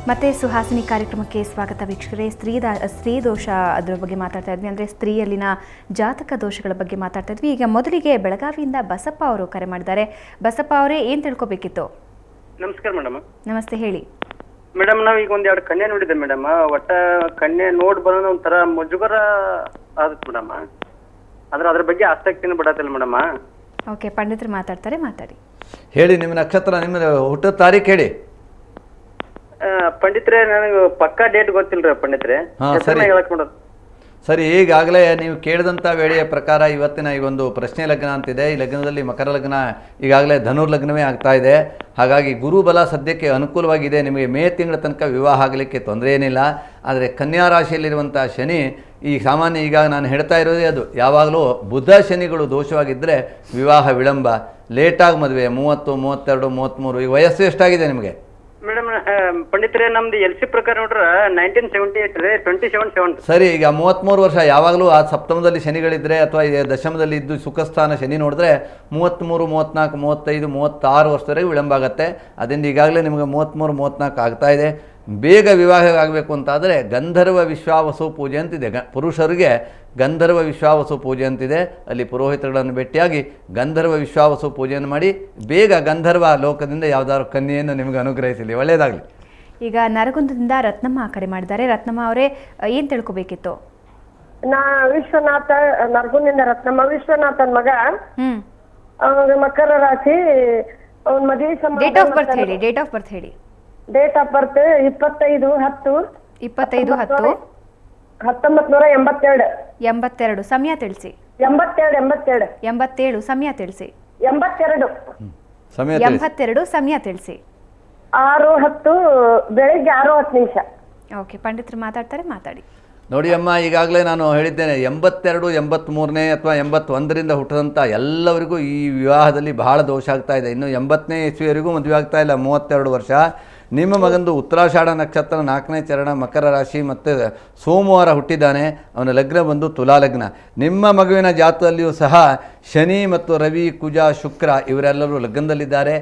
ಮತ್ತೆ ಸುಹಾಸಿನಿ ಕಾರ್ಯಕ್ರಮಕ್ಕೆ ಸ್ವಾಗತ ವೀಕ್ಷಕರೇ. ಸ್ತ್ರೀ ದೋಷ ಅದರ ಬಗ್ಗೆ ಮಾತಾಡ್ತಾ ಇದ್ವಿ, ಅಂದರೆ ಸ್ತ್ರೀಯಲ್ಲಿನ ಜಾತಕ ದೋಷಗಳ ಬಗ್ಗೆ ಮಾತಾಡ್ತಾ ಇದ್ವಿ. ಈಗ ಮೊದಲಿಗೆ ಬೆಳಗಾವಿಯಿಂದ ಬಸಪ್ಪ ಅವರು ಕರೆ ಮಾಡಿದ್ದಾರೆ. ಬಸಪ್ಪ ಅವರೇ, ಏನು ತಿಳ್ಕೊಬೇಕಿತ್ತು? ನಮಸ್ಕಾರ ಮೇಡಮ್. ನಮಸ್ತೆ, ಹೇಳಿ ಮೇಡಮ್. ನಾವು ಈಗ ಒಂದೆರಡು ಕನ್ಯೆ ನೋಡಿದ್ದೆ ಮೇಡಮ್. ಒಟ್ಟ ಕನ್ಯೆ ನೋಡಿ ಬರೋದು ಒಂಥರ ಮುಜುಗರ ಆಗುತ್ತೆ ಮೇಡಮ್. ಅದ್ರ ಬಗ್ಗೆ ಆಸಕ್ತಿನೂ ಬಿಡತ್ತಿಲ್ಲ ಮೇಡಮ್. ಓಕೆ, ಪಂಡಿತರು ಮಾತಾಡ್ತಾರೆ, ಮಾತಾಡಿ. ಹೇಳಿ, ನಿಮ್ಮ ನಕ್ಷತ್ರ, ನಿಮ್ಮ ಹುಟ್ಟದ ತಾರೀಕು ಹೇಳಿ. ಪಂಡಿತ್ರೆ, ನನಗೆ ಪಕ್ಕಾ ಡೇಟ್ ಗೊತ್ತಿಲ್ರಿ ಪಂಡಿತ್ರೆ. ಸರಿ, ಈಗಾಗಲೇ ನೀವು ಕೇಳಿದಂಥ ವೇಳೆಯ ಪ್ರಕಾರ ಇವತ್ತಿನ ಈ ಒಂದು ಪ್ರಶ್ನೆ ಲಗ್ನ ಅಂತಿದೆ. ಈ ಲಗ್ನದಲ್ಲಿ ಮಕರ ಲಗ್ನ ಈಗಾಗಲೇ ಧನುರ್ಲಗ್ನವೇ ಆಗ್ತಾ ಇದೆ. ಹಾಗಾಗಿ ಗುರುಬಲ ಸದ್ಯಕ್ಕೆ ಅನುಕೂಲವಾಗಿದೆ. ನಿಮಗೆ ಮೇ ತಿಂಗಳ ತನಕ ವಿವಾಹ ಆಗಲಿಕ್ಕೆ ತೊಂದರೆ ಏನಿಲ್ಲ. ಆದರೆ ಕನ್ಯಾ ರಾಶಿಯಲ್ಲಿರುವಂಥ ಶನಿ ಈ ಸಾಮಾನ್ಯ, ಈಗ ನಾನು ಹೇಳ್ತಾ ಇರೋದೇ ಅದು, ಯಾವಾಗಲೂ ಬುಧ ಶನಿಗಳು ದೋಷವಾಗಿದ್ದರೆ ವಿವಾಹ ವಿಳಂಬ, ಲೇಟಾಗಿ ಮದುವೆ, 30, 32, 33. ಈಗ ವಯಸ್ಸು ಎಷ್ಟಾಗಿದೆ ನಿಮಗೆ? ಮೇಡಮ್ ಪಂಡಿತ್ರೆ, ನಮ್ದು LC ಪ್ರಕಾರ ನೋಡ್ರೆ 1978 ರೀ, 27. ಸರಿ, ಈಗ 33 ವರ್ಷ. ಯಾವಾಗಲೂ ಆ ಸಪ್ತಮದಲ್ಲಿ ಶನಿಗಳಿದ್ರೆ ಅಥವಾ ದಶಮದಲ್ಲಿ ಇದ್ದು ಸುಖಸ್ಥಾನ ಶನಿ ನೋಡಿದ್ರೆ 33, 34, 35, 36 ವರ್ಷದವರೆಗೆ ವಿಳಂಬ ಆಗುತ್ತೆ. ಅದರಿಂದ ಈಗಾಗಲೇ ನಿಮಗೆ 33, 34 ಆಗ್ತಾ ಇದೆ. ಬೇಗ ವಿವಾಹ ಆಗಬೇಕು ಅಂತಾದರೆ ಗಂಧರ್ವ ವಿಶ್ವಾವಸು ಪೂಜೆ ಅಂತಿದೆ. ಪುರುಷರಿಗೆ ಗಂಧರ್ವ ವಿಶ್ವಾವಸು ಪೂಜೆ ಅಂತಿದೆ. ಅಲ್ಲಿ ಪುರೋಹಿತರುಗಳನ್ನು ಭೇಟಿಯಾಗಿ ಗಂಧರ್ವ ವಿಶ್ವಾವಸು ಪೂಜೆಯನ್ನು ಮಾಡಿ ಬೇಗ ಗಂಧರ್ವ ಲೋಕದಿಂದ ಯಾವುದಾದ್ರು ಕನ್ಯೆಯನ್ನು ನಿಮಗೆ ಅನುಗ್ರಹಿಸಲಿ, ಒಳ್ಳೆಯದಾಗಲಿ. ಈಗ ನರಗುಂದದಿಂದ ರತ್ನಮ್ಮ ಕರೆ ಮಾಡಿದ್ದಾರೆ. ರತ್ನಮ್ಮ ಅವರೇ, ಏನು ತಿಳ್ಕೊಬೇಕಿತ್ತು? ವಿಶ್ವನಾಥ, ನರಗುಂದಿಂದ ರತ್ನಮ್ಮ. ವಿಶ್ವನಾಥನ್ ಮಗ, ಮಕರ ರಾಶಿ, ಅವನ ಮದುವೆ ಸಂಬಂಧ. ಡೇಟ್ ಆಫ್ ಬರ್ತ್ ಹೇಳಿ. ಡೇಟ್ ಆಫ್ ಬರ್ತ್ 25/10. 1982. 82. ಸಮಯ ತಿಳಿಸಿ. 87. ಸಮಯ ತಿಳಿಸಿ. 82. ಸಮಯ ತಿಳಿಸಿ. 6:10 ಬೆಳಿಗ್ಗೆ 6:10. ಓಕೆ, ಪಂಡಿತರು ಮಾತಾಡ್ತಾರೆ, ಮಾತಾಡಿ. ನೋಡಿ ಅಮ್ಮ, ಈಗಾಗಲೇ ನಾನು ಹೇಳಿದ್ದೇನೆ, 82, 83ನೇ ಅಥವಾ 81ರಿಂದ ಹುಟ್ಟಿದಂಥ ಎಲ್ಲವರಿಗೂ ಈ ವಿವಾಹದಲ್ಲಿ ಬಹಳ ದೋಷ ಆಗ್ತಾ ಇದೆ. ಇನ್ನು 80ನೇ ಇಸ್ವಿಯವರೆಗೂ ಮದುವೆ ಆಗ್ತಾ ಇಲ್ಲ, 32 ವರ್ಷ. ನಿಮ್ಮ ಮಗಂದು ಉತ್ತರಾಷಾಢ ನಕ್ಷತ್ರ 4ನೇ ಚರಣ, ಮಕರ ರಾಶಿ, ಮತ್ತು ಸೋಮವಾರ ಹುಟ್ಟಿದ್ದಾನೆ. ಅವನ ಲಗ್ನ ಬಂದು ತುಲಾ ಲಗ್ನ. ನಿಮ್ಮ ಮಗುವಿನ ಜಾತದಲ್ಲಿಯೂ ಸಹ ಶನಿ ಮತ್ತು ರವಿ, ಕುಜ, ಶುಕ್ರ ಇವರೆಲ್ಲರೂ ಲಗ್ನದಲ್ಲಿದ್ದಾರೆ.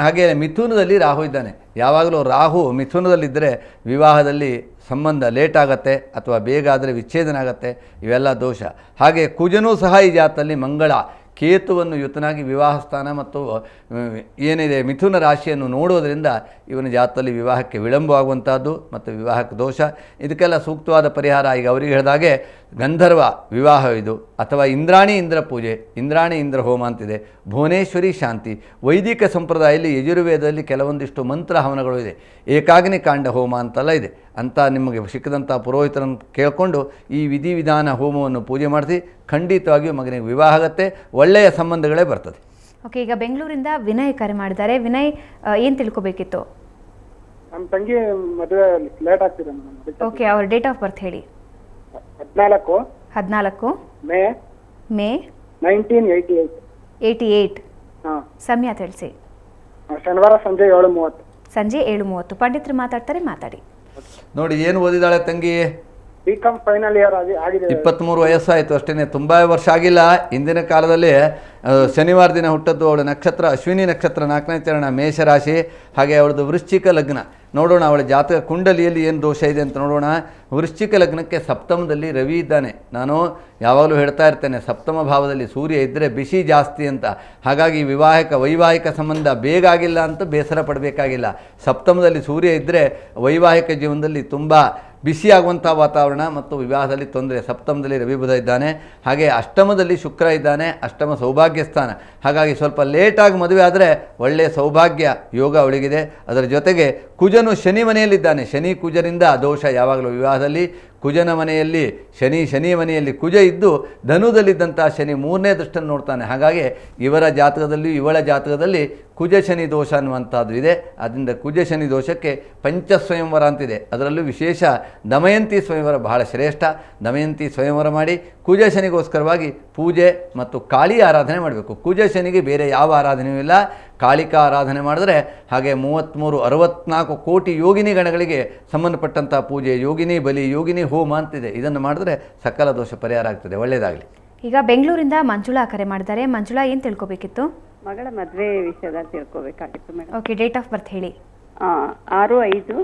ಹಾಗೆ ಮಿಥುನದಲ್ಲಿ ರಾಹು ಇದ್ದಾನೆ. ಯಾವಾಗಲೂ ರಾಹು ಮಿಥುನದಲ್ಲಿದ್ದರೆ ವಿವಾಹದಲ್ಲಿ ಸಂಬಂಧ ಲೇಟ್ ಆಗುತ್ತೆ ಅಥವಾ ಬೇಗ ಆದರೆ ವಿಚ್ಛೇದನ ಆಗುತ್ತೆ. ಇವೆಲ್ಲ ದೋಷ. ಹಾಗೆ ಕುಜನೂ ಸಹ ಈ ಜಾತದಲ್ಲಿ ಮಂಗಳ ಕೇತುವನ್ನು ಯುತನಾಗಿ ವಿವಾಹ ಸ್ಥಾನ ಮತ್ತು ಏನಿದೆ ಮಿಥುನ ರಾಶಿಯನ್ನು ನೋಡುವುದರಿಂದ ಇವನ ಜಾತದಲ್ಲಿ ವಿವಾಹಕ್ಕೆ ವಿಳಂಬವಾಗುವಂಥದ್ದು ಮತ್ತು ವಿವಾಹಕ್ಕೆ ದೋಷ. ಇದಕ್ಕೆಲ್ಲ ಸೂಕ್ತವಾದ ಪರಿಹಾರ ಈಗ ಅವರಿಗೆ ಹೇಳಿದಾಗೆ ಗಂಧರ್ವ ವಿವಾಹ ಇದು, ಅಥವಾ ಇಂದ್ರಾಣಿ ಇಂದ್ರ ಪೂಜೆ, ಇಂದ್ರಾಣಿ ಇಂದ್ರ ಹೋಮ ಅಂತಿದೆ, ಭುವನೇಶ್ವರಿ ಶಾಂತಿ. ವೈದಿಕ ಸಂಪ್ರದಾಯದಲ್ಲಿ ಯಜುರ್ವೇದದಲ್ಲಿ ಕೆಲವೊಂದಿಷ್ಟು ಮಂತ್ರ ಹವನಗಳು ಇದೆ. ಏಕಾಗ್ನಿ ಕಾಂಡ ಹೋಮ ಅಂತೆಲ್ಲ ಇದೆ. ಅಂತ ನಿಮಗೆ ಸಿಕ್ಕದಂಥ ಪುರೋಹಿತರನ್ನು ಕೇಳಿಕೊಂಡು ಈ ವಿಧಿವಿಧಾನ ಹೋಮವನ್ನು ಪೂಜೆ ಮಾಡಿಸಿ ಖಂಡಿತವಾಗಿಯೂ ಮಗನಿಗೆ ವಿವಾಹ ಆಗುತ್ತೆ, ಒಳ್ಳೆಯ ಸಂಬಂಧಗಳೇ ಬರ್ತದೆ. ಓಕೆ, ಈಗ ಬೆಂಗಳೂರಿಂದ ವಿನಯ್ ಕರೆ ಮಾಡಿದ್ದಾರೆ. ವಿನಯ್, ಏನು ತಿಳ್ಕೊಬೇಕಿತ್ತು? ನಮ್ಮ ತಂಗಿ ಮದುವೆ ಲೇಟ್ ಆಗ್ತಿದೆ ಮೇಡಮ್. ಓಕೆ, ಅವ್ರ ಡೇಟ್ ಆಫ್ ಬರ್ತ್ ಹೇಳಿ. 14 ಮೇ 1988. ಸಮಯ ತಿಳಿಸಿ. ಶನಿವಾರ ಸಂಜೆ 7:30. ಸಂಜೆ 7:30. ಪಂಡಿತರು ಮಾತಾಡ್ತಾರೆ, ಮಾತಾಡಿ. ನೋಡಿ, ಏನು ಓದಿದಾಳೆ ತಂಗಿ? BCom ಫೈನಲ್ ಇಯರ್ ಆಗಿದೆ. 23 ವಯಸ್ಸಾಯಿತು ಅಷ್ಟೇ, ತುಂಬ ವರ್ಷ ಆಗಿಲ್ಲ. ಇಂದಿನ ಕಾಲದಲ್ಲಿ ಶನಿವಾರ ದಿನ ಹುಟ್ಟದ್ದು. ಅವಳ ನಕ್ಷತ್ರ ಅಶ್ವಿನಿ ನಕ್ಷತ್ರ, 4ನೇ ಚರಣ, ಮೇಷರಾಶಿ. ಹಾಗೆ ಅವಳದು ವೃಶ್ಚಿಕ ಲಗ್ನ. ನೋಡೋಣ ಅವಳ ಜಾತಕ ಕುಂಡಲಿಯಲ್ಲಿ ಏನು ದೋಷ ಇದೆ ಅಂತ ನೋಡೋಣ. ವೃಶ್ಚಿಕ ಲಗ್ನಕ್ಕೆ ಸಪ್ತಮದಲ್ಲಿ ರವಿ ಇದ್ದಾನೆ. ನಾನು ಯಾವಾಗಲೂ ಹೇಳ್ತಾ ಇರ್ತೇನೆ, ಸಪ್ತಮ ಭಾವದಲ್ಲಿ ಸೂರ್ಯ ಇದ್ದರೆ ಬಿಸಿ ಜಾಸ್ತಿ ಅಂತ. ಹಾಗಾಗಿ ವೈವಾಹಿಕ ಸಂಬಂಧ ಬೇಗ ಆಗಿಲ್ಲ ಅಂತ ಬೇಸರ ಪಡಬೇಕಾಗಿಲ್ಲ. ಸಪ್ತಮದಲ್ಲಿ ಸೂರ್ಯ ಇದ್ದರೆ ವೈವಾಹಿಕ ಜೀವನದಲ್ಲಿ ತುಂಬ ಬಿಸಿಯಾಗುವಂಥ ವಾತಾವರಣ ಮತ್ತು ವಿವಾಹದಲ್ಲಿ ತೊಂದರೆ. ಸಪ್ತಮದಲ್ಲಿ ರವಿ ಬುಧ ಇದ್ದಾನೆ. ಹಾಗೆ ಅಷ್ಟಮದಲ್ಲಿ ಶುಕ್ರ ಇದ್ದಾನೆ, ಅಷ್ಟಮ ಸೌಭಾಗ್ಯ ಸ್ಥಾನ. ಹಾಗಾಗಿ ಸ್ವಲ್ಪ ಲೇಟಾಗಿ ಮದುವೆ ಆದರೆ ಒಳ್ಳೆಯ ಸೌಭಾಗ್ಯ ಯೋಗ ಅವಳಿಗಿದೆ. ಅದರ ಜೊತೆಗೆ ಕುಜನು ಶನಿ ಮನೆಯಲ್ಲಿದ್ದಾನೆ. ಶನಿ ಕುಜರಿಂದ ದೋಷ ಯಾವಾಗಲೂ ವಿವಾಹದಲ್ಲಿ. ಕುಜನ ಮನೆಯಲ್ಲಿ ಶನಿ ಮನೆಯಲ್ಲಿ ಕುಜ ಇದ್ದು ಧನುದಲ್ಲಿದ್ದಂಥ ಶನಿ 3ನೇ ದೃಷ್ಟನ್ನು ನೋಡ್ತಾನೆ. ಹಾಗಾಗಿ ಇವಳ ಜಾತಕದಲ್ಲಿ ಕುಜ ಶನಿ ದೋಷ ಅನ್ನುವಂಥದ್ದು ಇದೆ. ಅದರಿಂದ ಕುಜ ಶನಿ ದೋಷಕ್ಕೆ ಪಂಚಸ್ವಯಂವರ ಅಂತಿದೆ. ಅದರಲ್ಲೂ ವಿಶೇಷ ದಮಯಂತಿ ಸ್ವಯಂವರ ಬಹಳ ಶ್ರೇಷ್ಠ. ದಮಯಂತಿ ಸ್ವಯಂವರ ಮಾಡಿ ಕುಜ ಶನಿಗೋಸ್ಕರವಾಗಿ ಪೂಜೆ ಮತ್ತು ಕಾಳಿ ಆರಾಧನೆ ಮಾಡಬೇಕು. ಕುಜ ಶನಿಗೆ ಬೇರೆ ಯಾವ ಆರಾಧನೆಯೂ ಇಲ್ಲ, ಕಾಳಿಕಾ ಆರಾಧನೆ ಮಾಡಿದ್ರೆ. ಹಾಗೆ 64 ಕೋಟಿ ಯೋಗಿನಿ ಗಣಗಳಿಗೆ ಸಂಬಂಧಪಟ್ಟಂಥ ಪೂಜೆ, ಯೋಗಿನಿ ಬಲಿ, ಯೋಗಿನಿ ಹೋಮ ಅಂತಿದೆ. ಇದನ್ನು ಮಾಡಿದ್ರೆ ಸಕಲ ದೋಷ ಪರಿಹಾರ ಆಗ್ತದೆ. ಒಳ್ಳೆಯದಾಗಲಿ. ಈಗ ಬೆಂಗಳೂರಿಂದ ಮಂಜುಳಾ ಕರೆ ಮಾಡಿದ್ದಾರೆ. ಮಂಜುಳಾ, ಏನು ತಿಳ್ಕೊಬೇಕಿತ್ತು? ಮಗಳ ಮದುವೆ ವಿಷಯದಲ್ಲಿ ತಿಳ್ಕೊಬೇಕಾಗಿತ್ತು madam. Okay, date of birth ಹೇಳಿ. 6/5.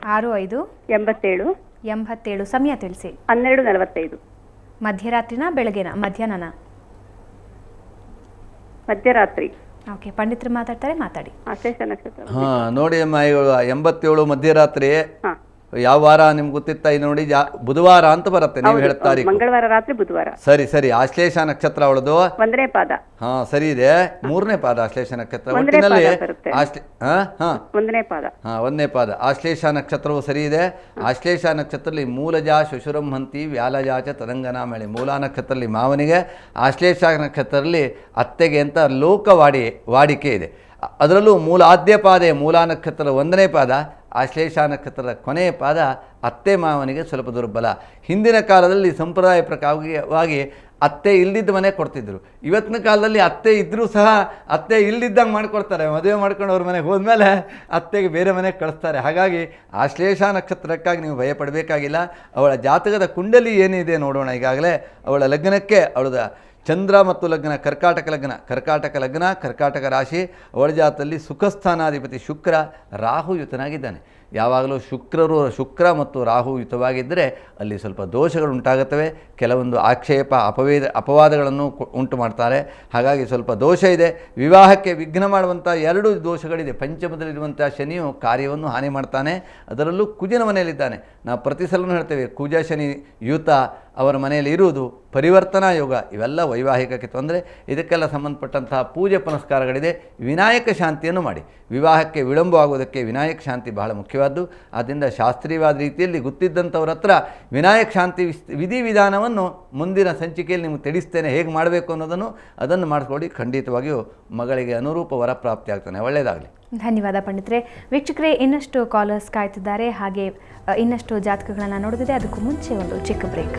65 87 87. ಸಮಯ ತಿಳಿಸಿ. 12:45 ಮಧ್ಯರಾತ್ರಿನಾ ಬೆಳಗ್ಗೆನಾ ಮಧ್ಯಾಹ್ನನಾ? ಮಧ್ಯರಾತ್ರಿ. ಓಕೆ, ಪಂಡಿತರು ಮಾತಾಡ್ತಾರೆ, ಮಾತಾಡಿ. ಆಶ್ಲೇಷ ನಕ್ಷತ್ರ. ಹಾಂ ನೋಡಿ ಅಮ್ಮ, ಇವರು 87 ಮಧ್ಯರಾತ್ರಿ. ಹಾ, ಯಾವ ವಾರ ನಿಮ್ಗೆ ಗೊತ್ತಿತ್ತಾ? ಇದು ನೋಡಿ ಬುಧವಾರ ಅಂತ ಬರುತ್ತೆ, ನೀವು ಹೇಳ್ತಾ ತಾರೀಕು. ಮಂಗಳವಾರ ರಾತ್ರಿ ಬುಧವಾರ. ಸರಿ. ಆಶ್ಲೇಷ ನಕ್ಷತ್ರ ಅವಳದು. 1ನೇ ಪಾದ. ಹಾ ಸರಿ ಇದೆ. 3ನೇ ಪಾದ ಆಶ್ಲೇಷ ನಕ್ಷತ್ರ. 1ನೇ ಒಟ್ಟಿನಲ್ಲಿ ಪಾದ ಬರುತ್ತೆ. 1ನೇ ಪಾದ. 1ನೇ ಪಾದ ಆಶ್ಲೇಷ ನಕ್ಷತ್ರವು ಸರಿ ಇದೆ. ಆಶ್ಲೇಷ ನಕ್ಷತ್ರದಲ್ಲಿ ಮೂಲಜ ಶುಶುರಂ ಹಂತಿ ವ್ಯಾಲಜಾಚ ತದಂಗನ ಮಳೆ. ಮೂಲ ನಕ್ಷತ್ರದಲ್ಲಿ ಮಾವನಿಗೆ, ಆಶ್ಲೇಷ ನಕ್ಷತ್ರದಲ್ಲಿ ಅತ್ತೆಗೆ ಅಂತ ವಾಡಿಕೆ ಇದೆ. ಅದರಲ್ಲೂ ಮೂಲ ಆದ್ಯ ಪಾದೆ ಮೂಲ ನಕ್ಷತ್ರದ 1ನೇ ಪಾದ, ಆಶ್ಲೇಷ ನಕ್ಷತ್ರದ ಕೊನೆಯ ಪಾದ ಅತ್ತೆ ಮಾವನಿಗೆ ಸ್ವಲ್ಪ ದುರ್ಬಲ. ಹಿಂದಿನ ಕಾಲದಲ್ಲಿ ಸಂಪ್ರದಾಯ ಪ್ರಕಾರವಾಗಿ ಅತ್ತೆ ಇಲ್ದಿದ್ದ ಮನೆ ಕೊಡ್ತಿದ್ರು. ಇವತ್ತಿನ ಕಾಲದಲ್ಲಿ ಅತ್ತೆ ಇದ್ದರೂ ಸಹ ಅತ್ತೆ ಇಲ್ದಿದ್ದಂಗೆ ಮಾಡ್ಕೊಡ್ತಾರೆ. ಮದುವೆ ಮಾಡ್ಕೊಂಡು ಅವ್ರ ಮನೆಗೆ ಹೋದ್ಮೇಲೆ ಅತ್ತೆಗೆ ಬೇರೆ ಮನೆಗೆ ಕಳಿಸ್ತಾರೆ. ಹಾಗಾಗಿ ಆಶ್ಲೇಷ ನಕ್ಷತ್ರಕ್ಕಾಗಿ ನೀವು ಭಯಪಡಬೇಕಾಗಿಲ್ಲ. ಅವಳ ಜಾತಕದ ಕುಂಡಲಿ ಏನಿದೆ ನೋಡೋಣ. ಈಗಾಗಲೇ ಅವಳ ಲಗ್ನಕ್ಕೆ, ಅವಳದ ಚಂದ್ರ ಮತ್ತು ಲಗ್ನ ಕರ್ಕಾಟಕ ಲಗ್ನ, ಕರ್ಕಾಟಕ ರಾಶಿ. ಅವಳ ಜಾತದಲ್ಲಿ ಸುಖಸ್ಥಾನಾಧಿಪತಿ ಶುಕ್ರ ರಾಹುಯುತನಾಗಿದ್ದಾನೆ. ಯಾವಾಗಲೂ ಶುಕ್ರ ಮತ್ತು ರಾಹು ಯುತವಾಗಿದ್ದರೆ ಅಲ್ಲಿ ಸ್ವಲ್ಪ ದೋಷಗಳು ಉಂಟಾಗುತ್ತವೆ. ಕೆಲವೊಂದು ಆಕ್ಷೇಪ ಅಪವಾದಗಳನ್ನು ಉಂಟು ಮಾಡ್ತಾರೆ. ಹಾಗಾಗಿ ಸ್ವಲ್ಪ ದೋಷ ಇದೆ. ವಿವಾಹಕ್ಕೆ ವಿಘ್ನ ಮಾಡುವಂಥ 2 ದೋಷಗಳಿದೆ. ಪಂಚಮದಲ್ಲಿರುವಂಥ ಶನಿಯು ಕಾರ್ಯವನ್ನು ಹಾನಿ ಮಾಡ್ತಾನೆ. ಅದರಲ್ಲೂ ಕುಜನ ಮನೆಯಲ್ಲಿದ್ದಾನೆ. ನಾವು ಪ್ರತಿ ಸಲವೂ ಹೇಳ್ತೇವೆ, ಕುಜ ಶನಿ ಯುತ ಅವರ ಮನೆಯಲ್ಲಿ ಇರುವುದು ಪರಿವರ್ತನಾ ಯೋಗ. ಇವೆಲ್ಲ ವೈವಾಹಿಕಕ್ಕೆ ತೊಂದರೆ. ಇದಕ್ಕೆಲ್ಲ ಸಂಬಂಧಪಟ್ಟಂತಹ ಪೂಜೆ ಪುನಸ್ಕಾರಗಳಿದೆ. ವಿನಾಯಕ ಶಾಂತಿಯನ್ನು ಮಾಡಿ. ವಿವಾಹಕ್ಕೆ ವಿಳಂಬವಾಗುವುದಕ್ಕೆ ವಿನಾಯಕ ಶಾಂತಿ ಬಹಳ ಮುಖ್ಯವಾದ್ದು. ಆದ್ದರಿಂದ ಶಾಸ್ತ್ರೀಯವಾದ ರೀತಿಯಲ್ಲಿ ಗೊತ್ತಿದ್ದಂಥವ್ರ ಹತ್ರ ವಿನಾಯಕ ಶಾಂತಿ ವಿಧಿವಿಧಾನವನ್ನು ಮುಂದಿನ ಸಂಚಿಕೆಯಲ್ಲಿ ನಿಮಗೆ ತಿಳಿಸ್ತೇನೆ, ಹೇಗೆ ಮಾಡಬೇಕು ಅನ್ನೋದನ್ನು. ಅದನ್ನು ಮಾಡಿಸ್ಕೊಡಿ. ಖಂಡಿತವಾಗಿಯೂ ಮಗಳಿಗೆ ಅನುರೂಪ ವರ ಪ್ರಾಪ್ತಿ ಆಗ್ತಾನೆ. ಒಳ್ಳೆಯದಾಗಲಿ. ಧನ್ಯವಾದ ಪಂಡಿತರೆ. ವೀಕ್ಷಕರೇ, ಇನ್ನಷ್ಟು ಕಾಲರ್ಸ್ ಕಾಯ್ತಿದ್ದಾರೆ. ಹಾಗೆ ಇನ್ನಷ್ಟು ಜಾತಕಗಳನ್ನು ನೋಡೋದಿದೆ. ಅದಕ್ಕೂ ಮುಂಚೆ ಒಂದು ಚಿಕ್ಕ ಬ್ರೇಕ್.